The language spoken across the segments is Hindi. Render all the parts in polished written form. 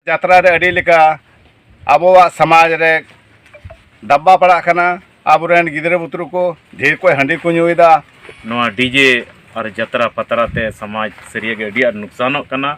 यात्रा रे अड़ी लेका आबोवा समाज रे दब्बा पड़ा खाना आबोरेन गिदरे बुतरु को ढेर को हंडी को नुईदा नोआ डीजे और जतरा पतरा ते समाज सरिया के अड़ी नुकसानों कना।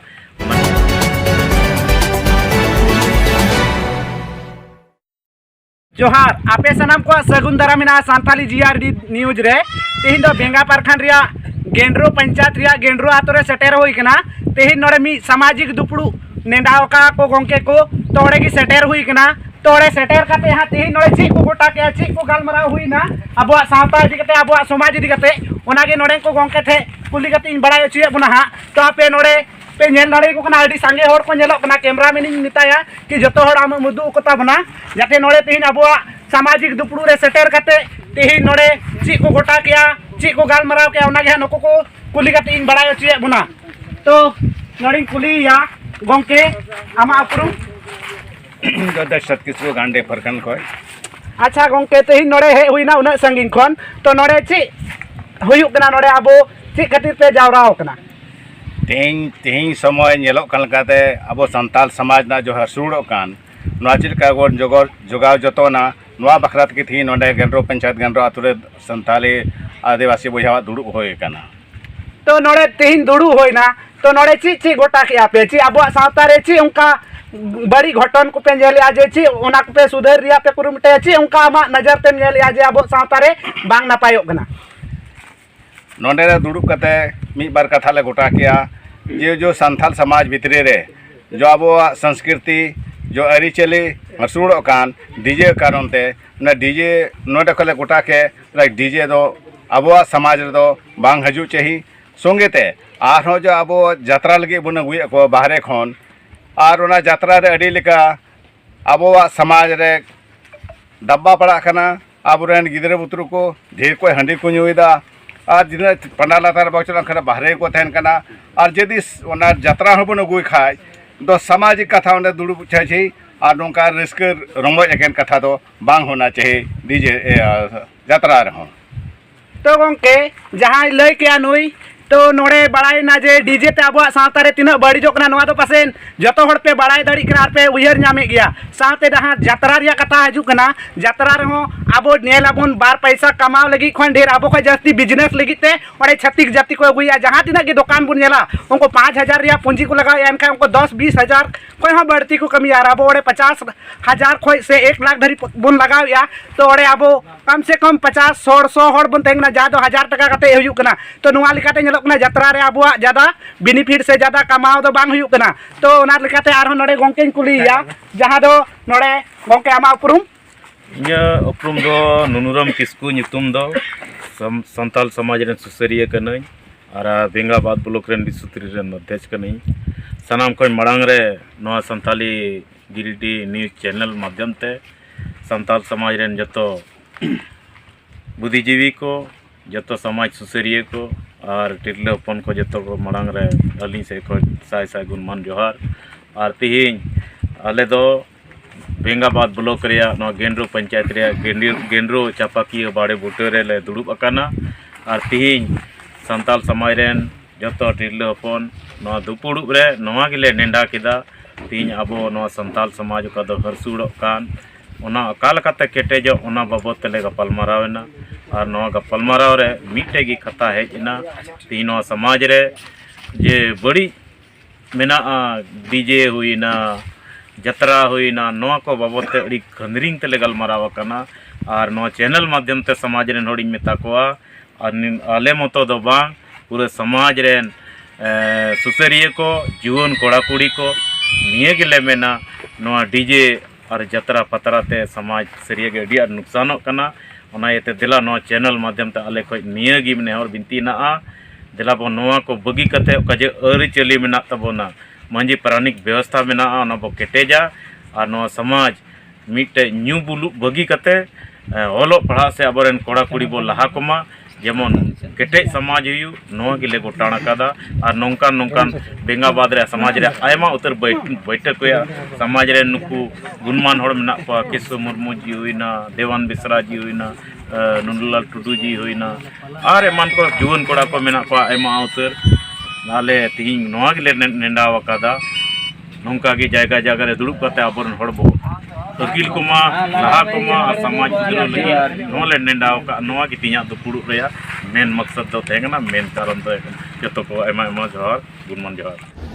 जोहार आपे सनाम को सगुन दारा मिना सांताली जीआरडी न्यूज रे तेहिन दो बेंगा पारखान रिया गेंड्रो पंचायत रिया गेंड्रो आतो रे सेटेर होई कना। तेहिन नोड़े मी सामाजिक दुपड़ू नेंडावका को गोंके को तोड़े की सेटेर हुई कना। तोड़े सेटेर काते यहाँ तेहिन नोड़े ची को गोटा के ची को गालमराव हुई ना अबुआ सावता इदी कते अबुआ समाज इदी कते ओनागे नोड़े को गोंके थे कुली कते इन बड़ाय चिए बुना हा। तो आपे नोड़े पे नेल नाड़े को कना अड़ी सांगे होड़ को नेलो कना कैमरा मैन मिताया कि जतो होड़ आम मुदु कोता बना जाते नोड़े तेहिन अबुआ सामाजिक दुपड़ू रे सेटेर काते तेहिन नोड़े ची को गोटा किया ची को गालमराव के ओनागे नको को कुली कते इन बड़ाय चिए बुना। तो नोड़े कुली या गोंके आमा अपरू दशरथ किस्को गांडे फरकन को। अच्छा गोंके तेहिन नोड़े हे हुई ना उना संगिन खन तो नोड़े ची हुयुक कना नोड़े आबो ची खातिर पे जावराव कना तेहिं समय नेलो कन लकाते आबो संताल समाज ना जो हसुड़ो कान नोआ चिलका गोन जोगाव जतोना नोआ बखरात की थी नोडे गेंड्रो पंचायत गेंड्रो आतुरे संताली आदिवासी बोझा दुड़ुब होय कना। तो नोड़े तेहिन दुड़ू होय ना तो नोड़े ची ची गोटा के आपे ची आबो सावता रे ची उनका बड़ी घटन को पे नेले आजे ची ओना को पे सुधर रिया पे कुरुमटे ची उनका आमा नजर ते नेले आजे आबो सावता रे बांग नापायो कना। नोडे रे दुड़ुब कते मी बार कथा ले गोटा किया ये जो संथाल समाज भितरे रे जो आबो संस्कृति जो अरिचली हसुड़ो कान डीजे कारण ते ना डीजे नोडे खले गोटा के डीजे दो आबो समाज रे दो बांग हजू चाही संगे ते आरो जो आबो यात्रा लगे बुन अगुए को बाहरे खन और ओना यात्रा रे अड़ी लेका आबो समाज रे दब्बा पड़ा खाना आबोरेन गिदरे बुतरु को ढेर को हंडी को नुईदा और जिन पंडाल लातार बचल खना बाहरे को तहन कना और यदि ओना यात्रा हबन अगुई खाय तो सामाजिक कथा ओंडे दुड़ुब चाहे और नोंका रस्कर रंगो एकेन कथा दो बांग होना चाहिए डीजे यात्रा रहो। तो गोंके जहाँ लय के नुई तो नोड़े बड़ाई ना जे डीजे ते आबो सावता रे तिना बड़ीजो कना नोआ तो पासेन जतो हड़ पे बड़ाई दड़ी कना पे उयहर नामे गया सावते जहाँ यात्रा रिया कथा हजू कना यात्रा रहो आबो नेल आबोन बार पैसा कमाव लगी खन ढेर आबो खय जास्ती बिजनेस लगी ते ओडे छत्तीस जाति को अगुया जहाँ तिना के दुकान बुन नेला उनको 5,000 रिया पूंजी को लगाया एनका उनको 10-20 हज़ार कोई हाँ बढ़ती को कमी आ आबो ओडे 50,000 खोय से 1 लाख धरी बुन लगाव या तो ओडे आबो कम से कम 50-100 हड़ बुन तेंगना जा 1000 टका कते हुयु कना। तो नुआ लिकाते यात्रा रे आबुआ ज़्यादा बेनिफिट से ज़्यादा कमाव दो बांग हुयु कना। तो ओना लिकाते आरो नोडे गोंकेन कुलिया जहाँ दो नोडे गोंके आमा उपरुम इया उपरुम दो नुनुरम किस्कू नितुम दो संताल समाज रे सुसरिया कनई और बेंगाबाद ब्लॉक रे सुत्री रे अध्यक्ष कनई सनाम को मड़ांग रे नोआ संताली गिरिडी न्यूज चैनल माध्यम ते संताल समाज रे जतो बुद्धिजीवी को जतो समाज सुसरिया को और टिरले हपन को जतो को मड़ांग रे अली से को साय साय गुणमान जोहार। और तिहिं आले दो बेंगाबाद ब्लॉक रिया नो गेंड्रो पंचायत रिया गेंड्रो चापाकी बाड़े बूटे रे ले दुड़ुब अकाना। और तिहिं संताल समाज रेन जतो टिरले हपन नो दुपुड़ुब रे नोवा गिले नेंडा किदा तिहिं आबो नो संताल समाज का दो हरसुड़ो कान ओना अकाल कते केटेजो ओना बाबत तेले गपालमारावेना। और नवा गपालमाराव रे मिटे की कथा हेजना तिहिं नवा समाज रे जे बड़ी मेना डीजे हुईना जतरा हुईना नवा को बाबत अड़ी खंदरिंग तेले गलमाराव कना। और नवा चैनल माध्यम ते समाज रे होड़ी मेता कोआ और आले मतो दो बांग पूरे समाज रे सुसरिया को जुवन कोड़ा कुड़ी को निये गिले मेना नवा डीजे और जतरा पतरा ते समाज सरिया के अड़ी नुकसानों कना। ओना येते दिला नवा चैनल माध्यम ते आले खय निये गी मने और बिनती ना दिला बो नवा को बगी कते कजे अरि चली मेना तबोना मांझी प्राणिक व्यवस्था मेना ओना बो केटेजा और नवा समाज मिटे न्यू बुलु बगी कते ओलो पढ़ा से अबरेन कोड़ा कुड़ी बो लहा कोमा जेमन केटे समाज हुयु नवा गिले गोटाणा कादा। और नौकान नौकान बेंगाबाद रे समाज रे आयमा उतर बैठक हुआ समाज रे नुकु गुणमान हड़ मेना को किसु मुर्मू जी हुईना देवान बेसरा जी हुईना नंदलाल टुडू जी हुईना और एमान को जुवन कोड़ा को मेना को आयमा उतर नाले तिहिं नवा गिले नेंडाव कादा नौका की जगह जगह रे दुड़ुब करते आबोरन हड़ बो अकिल कोमा लहा कोमा और समाज उतनो लगी नोले नेंडाव का नोआ की तिया तो पुड़ुब रेया मेन मकसद दो तेगना मेन कारण दो जतो को एमा जोहार गुणमान जोहार।